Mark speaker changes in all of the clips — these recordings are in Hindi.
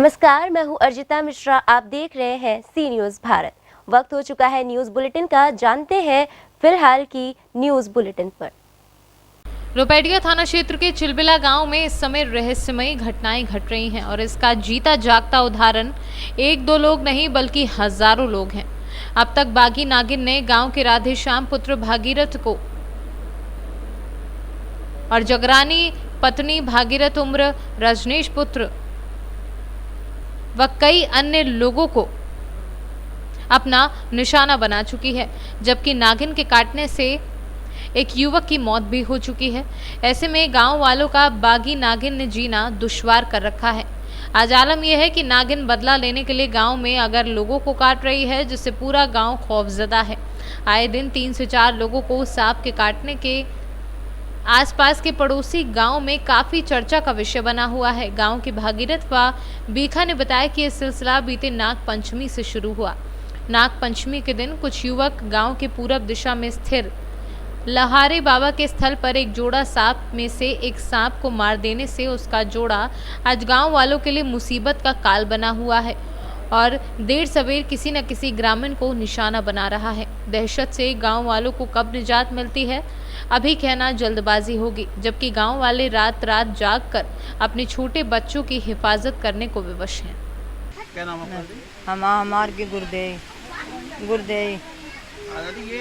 Speaker 1: नमस्कार, मैं हूं अर्जिता मिश्रा। आप देख रहे हैं सी न्यूज़ भारत। वक्त हो चुका है न्यूज़ बुलेटिन का। जानते हैं फिलहाल की न्यूज़ बुलेटिन पर।
Speaker 2: रुपैडिया थाना क्षेत्र के चिलबिला गांव में इस समय रहस्यमयी घटनाएं घट रही हैं और इसका जीता जागता उदाहरण एक दो लोग नहीं बल्कि हजारों लोग हैं। अब तक बागी नागिन ने गांव के राधेश्याम पुत्र भागीरथ को और जगरानी पत्नी भागीरथ उम्र रजनीश पुत्र व कई अन्य लोगों को अपना निशाना बना चुकी है, जबकि नागिन के काटने से एक युवक की मौत भी हो चुकी है। ऐसे में गांव वालों का बागी नागिन ने जीना दुश्वार कर रखा है। आज आलम यह है कि नागिन बदला लेने के लिए गांव में अगर लोगों को काट रही है, जिससे पूरा गांव खौफजदा है। आए दिन 3 से 4 लोगों को सांप के काटने के आसपास के पड़ोसी गांव में काफी चर्चा का विषय बना हुआ है। गांव की भागीरथ व बीखा ने बताया कि यह सिलसिला बीते नाग पंचमी से शुरू हुआ। नाग पंचमी के दिन कुछ युवक गांव के पूरब दिशा में स्थिर लहारे बाबा के स्थल पर एक जोड़ा सांप में से एक सांप को मार देने से उसका जोड़ा आज गांव वालों के लिए मुसीबत का काल बना हुआ है और देर सवेर किसी न किसी ग्रामीण को निशाना बना रहा है। दहशत से गांव वालों को कब निजात मिलती है, अभी कहना जल्दबाजी होगी, जबकि गांव वाले रात रात जाग कर अपने छोटे बच्चों की हिफाजत करने को विवश हैं।
Speaker 3: क्या नाम है?
Speaker 4: हमार की गुरदेई
Speaker 3: ये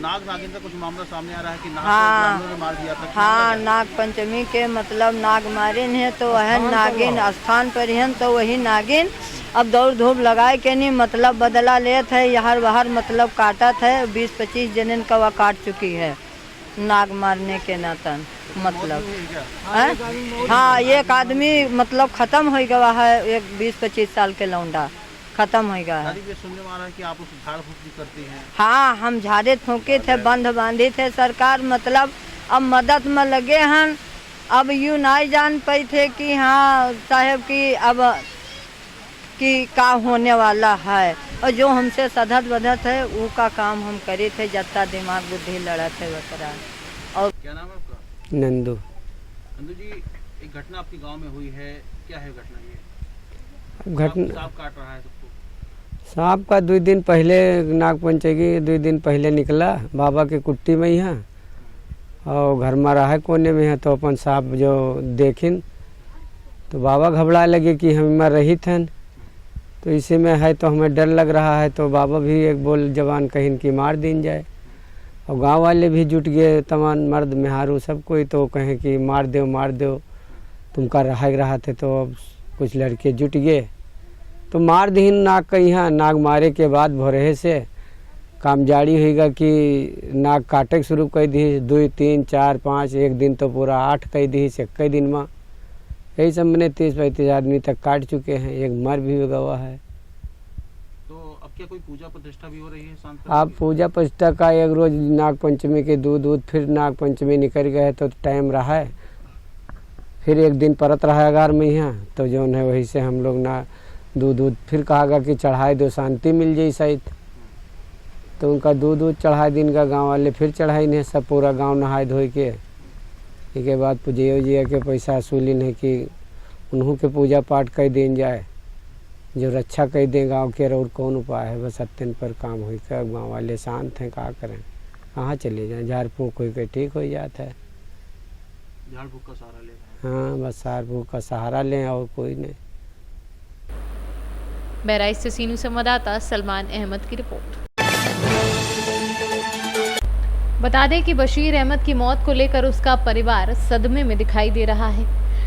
Speaker 3: नाग नागिन का कुछ मामला सामने आ रहा है कि नाग
Speaker 4: हाँ,
Speaker 3: को ग्रामीणों ने मार दिया था।
Speaker 4: हाँ, नाग पंचमी के मतलब नाग मारिन है तो वह नागिन स्थान पर हैं तो वही नागिन अब दौड़ धूप लगाए के नहीं मतलब बदला लेत है। यहाँ बाहर मतलब काटत है। 20-25 जनन का वह काट चुकी है नाग मारने के नातन मतलब हाँ, एक आदमी मतलब खत्म हो गया है। एक 20-25 साल के लौंडा खत्म हो गया है।
Speaker 3: सुनने में आ रहा है कि आप उस झाड़ फूक भी करती हैं।
Speaker 4: हाँ, हम झाड़े फूके थे, बंध बांधे थे। सरकार मतलब अब मदद में लगे हैं। अब यूँ नहीं जान पाई थे कि हाँ साहब की अब कि का होने वाला है, और जो हमसे सदत बदत है वो का काम हम करे थे। जितना दिमाग बुद्धि लड़ा थे बकरा। और
Speaker 3: क्या नाम है आपका?
Speaker 5: नंदू।
Speaker 3: नंदू जी, एक घटना आपके गांव में हुई है, क्या है घटना? ये
Speaker 5: घटना
Speaker 3: सांप काट रहा है सबको।
Speaker 5: सांप का 2 दिन पहले नाग पंचमी 2 दिन पहले निकला बाबा के कुट्टी में यहाँ और घर में रहा कोने में है। तो अपन सांप जो देखिन तो बाबा घबरा लगे कि हम में रही थे तो इसी में है तो हमें डर लग रहा है। तो बाबा भी एक बोल जवान कहीं की मार दिन जाए और गांव वाले भी जुट गए, तमाम मर्द मेहारू सब कोई तो कहें कि मार दो तुमका रहा थे। तो अब कुछ लड़के जुट गए तो मार दीन नाग का। यहाँ नाग मारे के बाद भोरे से कामजाड़ी होगा कि नाग काटे शुरू कर दी। 2, 3, 4, 5 एक दिन तो पूरा 8 कर दी से कई दिन में यही सब मैंने 30-35 आदमी तक काट चुके हैं। एक मर भी गवा है।
Speaker 3: तो अब क्या कोई पूजा प्रतिष्ठा भी हो रही है?
Speaker 5: आप पूजा प्रतिष्ठा का एक रोज नाग पंचमी के दूध फिर नाग पंचमी निकल गए तो टाइम रहा है। फिर एक दिन परत रहा घर में यहाँ तो जो है वही से हम लोग ना दूध फिर कहा कि चढ़ाए दो शांति मिल जाए शायद। तो उनका दूध चढ़ाए दिन का गांव वाले फिर चढ़ाई नहीं। सब पूरा गांव नहाए धोए के बाद पूजिया के पैसा वसूली नहीं कि उन्हों के पूजा पाठ कर दें जाए जो रक्षा कर दें गाँव के। और कौन उपाय है? बस अत्यंत पर काम हो कर गाँव वाले शांत हैं, क्या करें, कहाँ चले जाएँ। झाड़ फूँक हो के ठीक हो जाता है।
Speaker 3: झाड़ फूँक का सहारा ले।
Speaker 5: हाँ, बस झाड़ फूँक का सहारा लें और कोई नहीं।
Speaker 2: बहराइच से सीनू संवाददाता सलमान अहमद की रिपोर्ट। बता दें कि बशीर अहमद की मौत को लेकर उसका परिवार सदमे में दिखाई दे रहा है,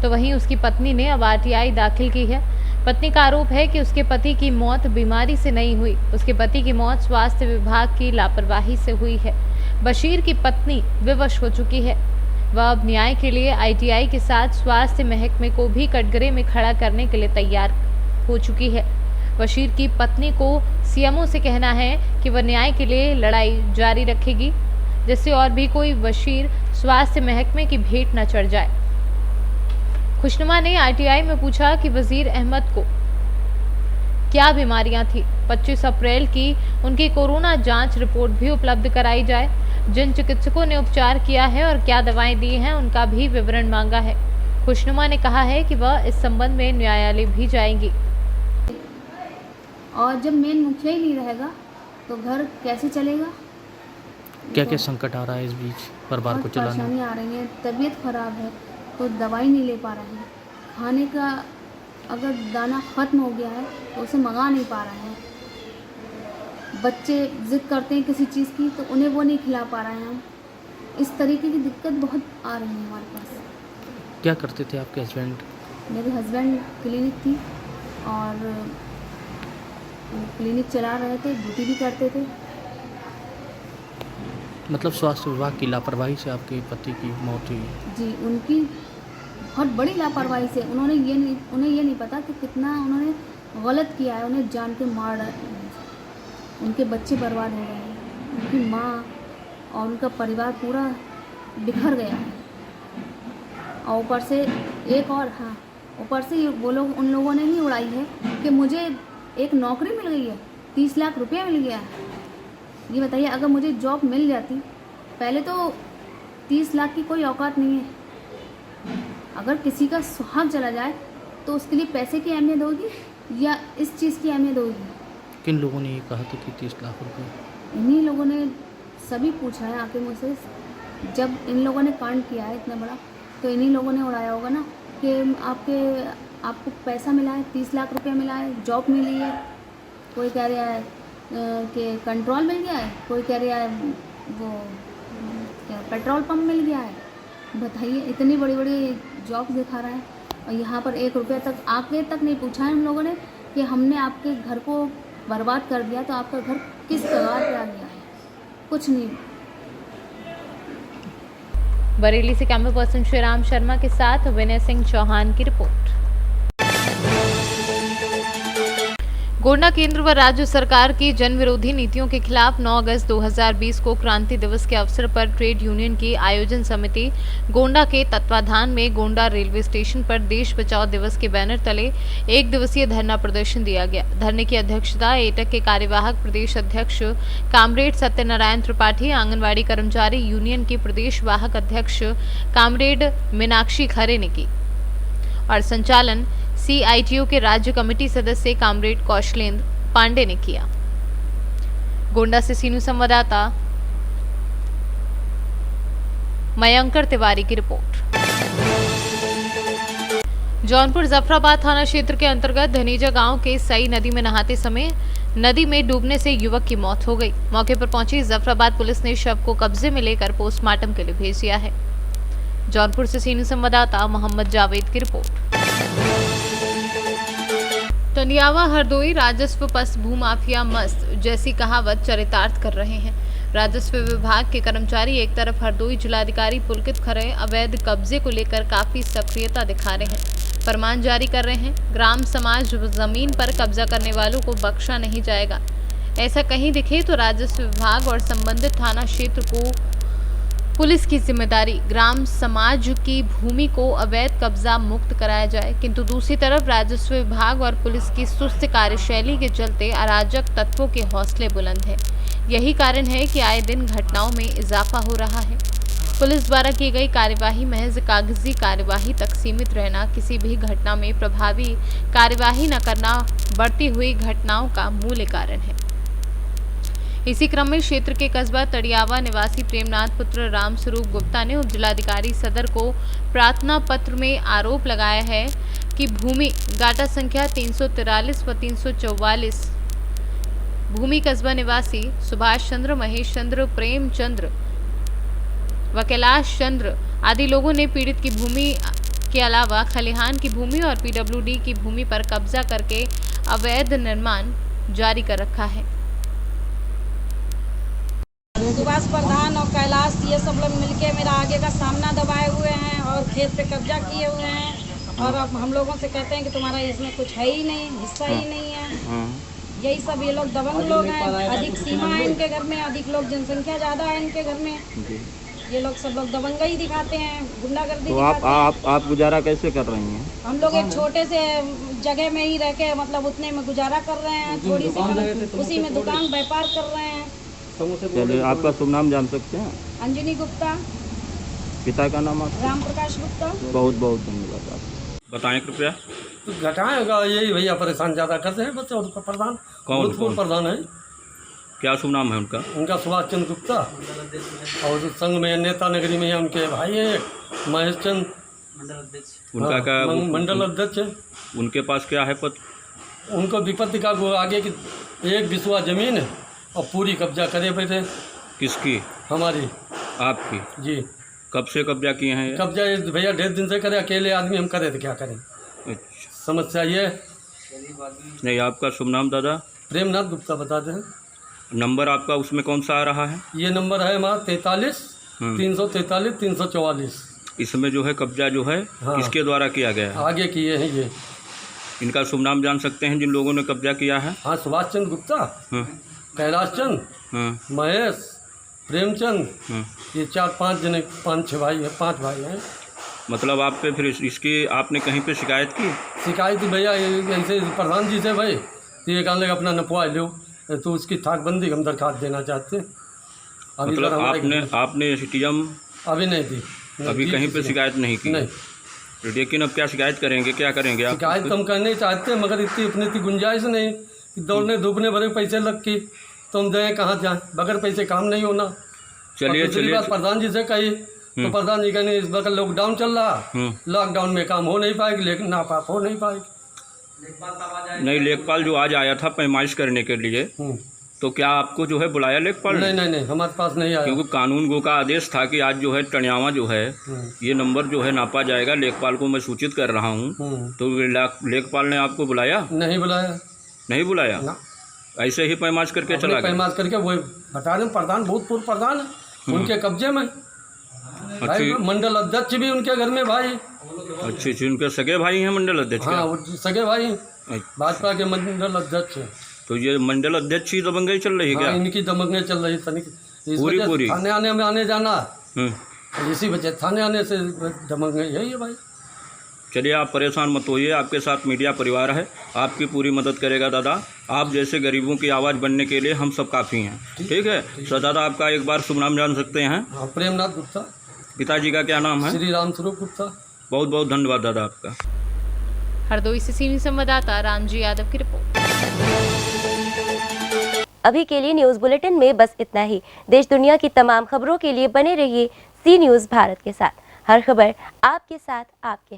Speaker 2: तो वहीं उसकी पत्नी ने अब आरटीआई दाखिल की है। पत्नी का आरोप है कि उसके पति की मौत बीमारी से नहीं हुई, उसके पति की मौत स्वास्थ्य विभाग की लापरवाही से हुई है। बशीर की पत्नी विवश हो चुकी है। वह अब न्याय के लिए आईटीआई के साथ स्वास्थ्य महकमे को भी कटघरे में खड़ा करने के लिए तैयार हो चुकी है। बशीर की पत्नी को सीएमओ से कहना है कि वह न्याय के लिए लड़ाई जारी रखेगी, जिससे और भी कोई बशीर स्वास्थ्य महकमे की भेंट न चढ़ जाए। खुशनुमा ने आरटीआई में पूछा कि वजीर अहमद को क्या बीमारियां थी। 25 अप्रैल की उनकी कोरोना जांच रिपोर्ट भी उपलब्ध कराई जाए। जिन चिकित्सकों ने उपचार किया है और क्या दवाएं दी हैं उनका भी विवरण मांगा है। खुशनुमा ने कहा है कि वह इस संबंध में न्यायालय भी जाएंगी।
Speaker 6: और जब मेन मुखिया ही नहीं रहेगा तो घर कैसे चलेगा?
Speaker 7: क्या क्या संकट आ रहा है इस बीच परिवार को
Speaker 6: बहुत
Speaker 7: चलाने में?
Speaker 6: परेशानी आ रही है, तबीयत खराब है तो दवाई नहीं ले पा रहे हैं, खाने का अगर दाना ख़त्म हो गया है तो उसे मंगा नहीं पा रहे हैं, बच्चे जिद करते हैं किसी चीज़ की तो उन्हें वो नहीं खिला पा रहे हैं हम। इस तरीके की दिक्कत बहुत आ रही है हमारे पास।
Speaker 7: क्या करते थे आपके हस्बैंड?
Speaker 6: मेरे हस्बैंड क्लिनिक थी और क्लिनिक चला रहे थे, ड्यूटी भी करते थे।
Speaker 7: मतलब स्वास्थ्य विभाग की लापरवाही से आपके पति की मौत हुई?
Speaker 6: जी, उनकी बहुत बड़ी लापरवाही से उन्हें ये नहीं पता कि कितना उन्होंने गलत किया है, उन्हें जान के मार डाला। उनके बच्चे बर्बाद हो गए हैं, उनकी माँ और उनका परिवार पूरा बिखर गया है। और ऊपर से ऊपर से वो लोग उन लोगों ने ही उड़ाई है कि मुझे एक नौकरी मिल गई है, 30 लाख रुपया मिल गया है। ये बताइए, अगर मुझे जॉब मिल जाती, पहले तो 30 लाख की कोई औकात नहीं है। अगर किसी का सुहाग चला जाए तो उसके लिए पैसे की अहमियत होगी या इस चीज़ की अहमियत होगी?
Speaker 7: किन लोगों ने ये कहा था कि 30 लाख रुपए?
Speaker 6: इन्हीं लोगों ने सभी पूछा है आके मुझसे। जब इन लोगों ने कांड किया है इतना बड़ा तो इन्हीं लोगों ने उड़ाया होगा ना कि आपको पैसा मिला है, 30 लाख रुपया मिला है, जॉब मिली है। कोई कह रहा है कि कंट्रोल मिल गया है, कोई कह रहा है वो क्या पेट्रोल पंप मिल गया है। बताइए, इतनी बड़ी बड़ी जॉब दिखा रहा है और यहाँ पर 1 रुपया तक आके तक नहीं पूछा है हम लोगों ने कि हमने आपके घर को बर्बाद कर दिया तो आपका घर किस कगार पे आ गया है। कुछ नहीं।
Speaker 2: बरेली से कैमरा पर्सन श्रीराम शर्मा के साथ विनय सिंह चौहान की रिपोर्ट। गोंडा केंद्र व राज्य सरकार की जन विरोधी नीतियों के खिलाफ 9 अगस्त 2020 को क्रांति दिवस के अवसर पर ट्रेड यूनियन की आयोजन समिति गोंडा के तत्वाधान में गोंडा रेलवे स्टेशन पर देश बचाओ दिवस के बैनर तले 1 दिवसीय धरना प्रदर्शन दिया गया। धरने की अध्यक्षता एटक के कार्यवाहक प्रदेश अध्यक्ष कामरेड सत्यनारायण त्रिपाठी, आंगनबाड़ी कर्मचारी यूनियन के प्रदेश वाहक अध्यक्ष कामरेड मीनाक्षी खरे ने की और संचालन CITU के राज्य कमेटी सदस्य कामरेड कौशलेंद्र पांडे ने किया। गोंडा से सीनू संवाददाता मयंकर तिवारी की रिपोर्ट। जौनपुर जफराबाद थाना क्षेत्र के अंतर्गत धनीजा गांव के सई नदी में नहाते समय नदी में डूबने से युवक की मौत हो गई। मौके पर पहुंची जफराबाद पुलिस ने शव को कब्जे में लेकर पोस्टमार्टम के लिए भेज दिया है। जौनपुर से सीनू संवाददाता मोहम्मद जावेद की रिपोर्ट। टंडियावा हरदोई राजस्व पस भूमाफिया मस्त जैसी कहावत चरितार्थ कर रहे हैं। राजस्व विभाग के कर्मचारी एक तरफ हरदोई जिलाधिकारी पुलकित खरे अवैध कब्जे को लेकर काफी सक्रियता दिखा रहे हैं, फरमान जारी कर रहे हैं। ग्राम समाज जमीन पर कब्जा करने वालों को बख्शा नहीं जाएगा। ऐसा कहीं दिखे तो राजस्व विभाग और संबंधित थाना क्षेत्र को पुलिस की जिम्मेदारी ग्राम समाज की भूमि को अवैध कब्जा मुक्त कराया जाए। किंतु दूसरी तरफ राजस्व विभाग और पुलिस की सुस्त कार्यशैली के चलते अराजक तत्वों के हौसले बुलंद हैं। यही कारण है कि आए दिन घटनाओं में इजाफा हो रहा है। पुलिस द्वारा की गई कार्यवाही महज कागजी कार्यवाही तक सीमित रहना, किसी भी घटना में प्रभावी कार्यवाही न करना बढ़ती हुई घटनाओं का मूल कारण है। इसी क्रम में क्षेत्र के कस्बा तड़ियावा निवासी प्रेमनाथ पुत्र रामस्वरूप गुप्ता ने उप जिलाधिकारी सदर को प्रार्थना पत्र में आरोप लगाया है कि भूमि गाटा संख्या 343 व 344 भूमि कस्बा निवासी सुभाष चंद्र, महेश चंद्र, प्रेम चंद्र व कैलाश चंद्र आदि लोगों ने पीड़ित की भूमि के अलावा खलिहान की भूमि और PWD की भूमि पर कब्जा करके अवैध निर्माण जारी कर रखा है।
Speaker 8: सुभाष प्रधान और कैलाश ये सब लोग मिलके मेरा आगे का सामना दबाए हुए हैं और खेत पे कब्जा किए हुए हैं और अब हम लोगों से कहते हैं कि तुम्हारा इसमें कुछ है ही नहीं, हिस्सा ही नहीं है। यही सब ये लोग दबंग लोग हैं, अधिक सीमा है इनके घर में, अधिक लोग जनसंख्या ज़्यादा है इनके घर में। ये लोग सब लोग दबंगई दिखाते हैं, गुंडागर्दी दिखाते हैं।
Speaker 9: आप गुजारा कैसे कर रही हैं?
Speaker 8: हम लोग एक छोटे से जगह में ही रह के मतलब उतने में गुजारा कर रहे हैं, थोड़ी सी उसी में दुकान व्यापार कर रहे हैं।
Speaker 9: चलिए, आपका शुभ नाम जान सकते हैं?
Speaker 8: अंजनी गुप्ता।
Speaker 9: पिता का नाम आप?
Speaker 8: राम प्रकाश गुप्ता।
Speaker 9: बहुत बहुत धन्यवाद आप बताएं कृपया।
Speaker 10: तो घटाएगा यही भैया, परेशान ज़्यादा करते हैं बच्चे। और प्रधान
Speaker 9: कौन
Speaker 10: भूतपूर्व प्रधान है,
Speaker 9: क्या शुभ नाम है उनका?
Speaker 10: उनका सुभाष चंद्र गुप्ता। और जो संघ में नेता नगरी में उनके भाई है महेश चंद,
Speaker 9: उनका क्या
Speaker 10: मंडल अध्यक्ष है।
Speaker 9: उनके पास क्या है पद?
Speaker 10: उनको विपत्ति का आगे की 1 बिस्वा जमीन है और पूरी कब्जा करे बैठे।
Speaker 9: किसकी?
Speaker 10: हमारी।
Speaker 9: आपकी?
Speaker 10: जी।
Speaker 9: कब से कब्जा किए हैं ये?
Speaker 10: कब्जा ये भैया 1.5 दिन से करे, अकेले आदमी हम करे तो क्या करें।
Speaker 9: अच्छा।
Speaker 10: समस्या ये है।
Speaker 9: नहीं, आपका शुभ नाम दादा?
Speaker 10: प्रेमनाथ गुप्ता बताते हैं।
Speaker 9: नंबर आपका उसमें कौन सा आ रहा है?
Speaker 10: ये नंबर है हमारा 43 343 344।
Speaker 9: इसमें जो है कब्जा जो है
Speaker 10: हाँ।
Speaker 9: किसके द्वारा किया गया है?
Speaker 10: आगे किए हैं ये।
Speaker 9: इनका शुभ नाम जान सकते हैं जिन लोगों ने कब्जा किया है?
Speaker 10: हाँ, सुभाष चंद्र गुप्ता,
Speaker 9: हाँ।
Speaker 10: कैलाश चंद,
Speaker 9: हाँ।
Speaker 10: महेश, प्रेमचंद,
Speaker 9: हाँ।
Speaker 10: ये 4-5 जने 5-6 भाई है, 5 भाई हैं।
Speaker 9: मतलब आप पे फिर इसकी आपने कहीं पे शिकायत की?
Speaker 10: शिकायत भैया ऐसे प्रधान जी से भाई, तो ये कहने लगा अपना नपवा लो, तो उसकी थाकबंदी हम दरखास्त देना चाहते हैं। अभी
Speaker 9: मतलब
Speaker 10: तक
Speaker 9: आपने एसडीएम
Speaker 10: अभी नहीं दी,
Speaker 9: अभी कहीं पे शिकायत नहीं की?
Speaker 10: नहीं।
Speaker 9: लेकिन अब क्या शिकायत करेंगे, क्या करेंगे आप?
Speaker 10: शिकायत तो हम करने चाहते हैं, मगर इतनी अपनी इतनी गुंजाइश नहीं कि दौड़ने धूपने भरे पैसे लग की तो हम जाएँ कहाँ जाएँ, बगैर पैसे काम नहीं होना।
Speaker 9: चलिए
Speaker 10: दूसरी बात प्रधान जी से कही तो प्रधान जी कहने इस वक्त लॉकडाउन चल रहा, लॉकडाउन में काम हो नहीं पाएगी, लेकिन ना पाप हो नहीं पाएगी।
Speaker 9: नहीं, लेखपाल जो आज आया था पैमाइश करने के लिए, तो क्या आपको जो है बुलाया लेखपाल ने?
Speaker 10: नहीं, हमारे पास नहीं आया।
Speaker 9: क्योंकि कानून गो का आदेश था कि आज जो है टणियावा जो है ये नंबर जो है नापा जाएगा। लेखपाल को मैं सूचित कर रहा हूँ, तो लेखपाल ने आपको बुलाया?
Speaker 10: नहीं बुलाया।
Speaker 9: नहीं बुलाया ना। ऐसे ही पैमाश करके चला गया?
Speaker 10: पैमाश करके वो बता रहे प्रधान, भूतपूर्व प्रधान है, उनके कब्जे में। भाई मंडल अध्यक्ष भी उनके घर में भाई।
Speaker 9: अच्छे उनके सगे भाई हैं मंडल अध्यक्ष?
Speaker 10: हाँ, वो सगे भाई भाजपा के मंडल अध्यक्ष हैं।
Speaker 9: तो ये मंडल अध्यक्ष ही दबंगई चल रही है क्या?
Speaker 10: इनकी दबंगई चल रही है
Speaker 9: पूरी
Speaker 10: थाने आने में आने जाना, इसी वजह थाने आने से दबंगई यही है भाई।
Speaker 9: चलिए, आप परेशान मत होइए, आपके साथ मीडिया परिवार है, आपकी पूरी मदद करेगा दादा। आप जैसे गरीबों की आवाज़ बनने के लिए हम सब काफ़ी हैं, ठीक है? तो दादा आपका एक बार शुभ नाम जान सकते हैं?
Speaker 10: प्रेमनाथ गुप्ता।
Speaker 9: पिताजी का क्या नाम है?
Speaker 10: श्री राम स्वरूप गुप्ता।
Speaker 9: बहुत बहुत धन्यवाद दादा आपका।
Speaker 2: हरदोई से सीनियर संवाददाता रामजी यादव की रिपोर्ट।
Speaker 1: अभी के लिए न्यूज़ बुलेटिन में बस इतना ही। देश दुनिया की तमाम खबरों के लिए बने रहिए सी न्यूज़ भारत के साथ। हर खबर आपके साथ, आपके